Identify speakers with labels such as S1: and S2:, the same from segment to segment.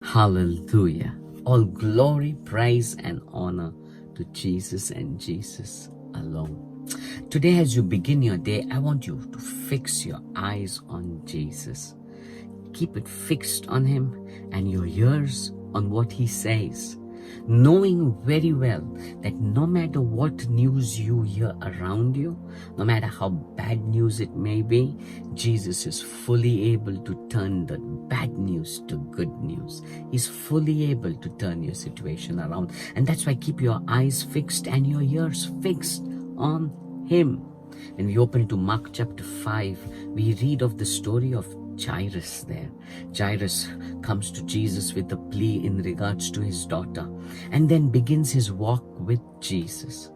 S1: Hallelujah. All glory, praise, and honor to Jesus and Jesus alone. Today, as you begin your day, I want you to fix your eyes on Jesus. Keep it fixed on Him and your ears on what He says, knowing very well that no matter what news you hear around you, no matter how bad news it may be, Jesus is fully able to turn the bad news to good news. He's fully able to turn your situation around. And that's why keep your eyes fixed and your ears fixed on Him. When we open to Mark chapter 5, we read of the story of Jairus there. Jairus comes to Jesus with a plea in regards to his daughter and then begins his walk with Jesus.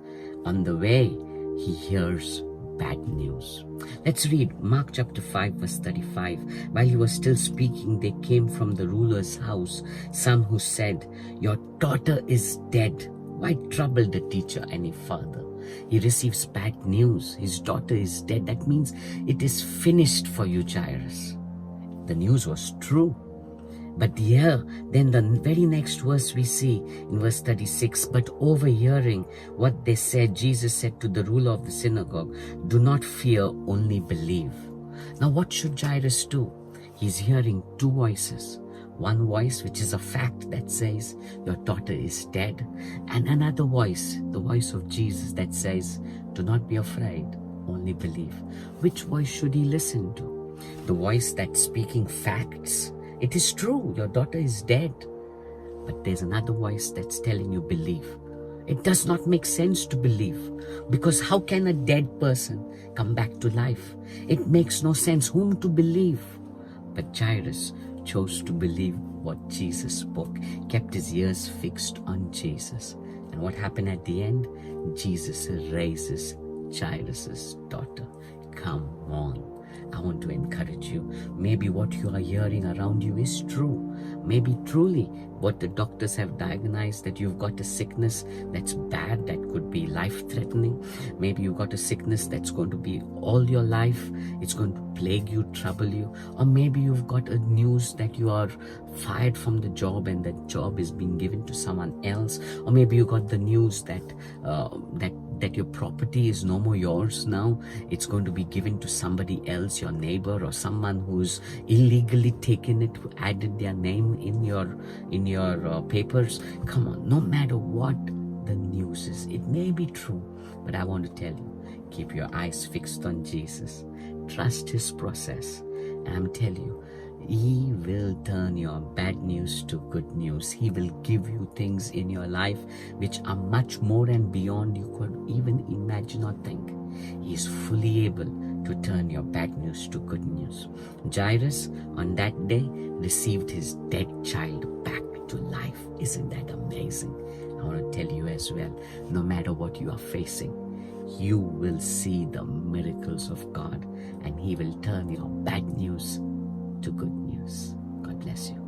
S1: On the way, he hears bad news. Let's read Mark chapter 5 verse 35. While he was still speaking, there came from the ruler's house some who said, "Your daughter is dead. Why trouble the teacher any further?" He receives bad news. His daughter is dead. That means it is finished for you, Jairus. The news was true. But here, then the very next verse we see in verse 36, but overhearing what they said, Jesus said to the ruler of the synagogue, "Do not fear, only believe." Now what should Jairus do? He's hearing two voices. One voice, which is a fact, that says, "Your daughter is dead." And another voice, the voice of Jesus, that says, "Do not be afraid, only believe." Which voice should he listen to? The voice that's speaking facts. It is true, your daughter is dead. But there's another voice that's telling you believe. It does not make sense to believe, because how can a dead person come back to life? It makes no sense whom to believe. But Jairus chose to believe what Jesus spoke, kept his ears fixed on Jesus. And what happened at the end? Jesus raises Jairus' daughter. Come on. I want to encourage you. Maybe what you are hearing around you is true. Maybe truly what the doctors have diagnosed, that you've got a sickness that's bad, that could be life-threatening. Maybe you've got a sickness that's going to be all your life. It's going to plague you, trouble you. Or maybe you've got a news that you are fired from the job and that job is being given to someone else. Or maybe you got the news that that your property is no more yours now. It's going to be given to somebody else, your neighbor or someone who's illegally taken it, added their name in your papers. Come on, no matter what the news is, it may be true, but I want to tell you, keep your eyes fixed on Jesus. Trust His process. And I'm telling you, He will turn your bad news to good news. He will give you things in your life which are much more and beyond you could even imagine or think. He is fully able to turn your bad news to good news. Jairus, on that day, received his dead child back to life. Isn't that amazing? I want to tell you as well, no matter what you are facing, you will see the miracles of God, and He will turn your bad news to good news. God bless you.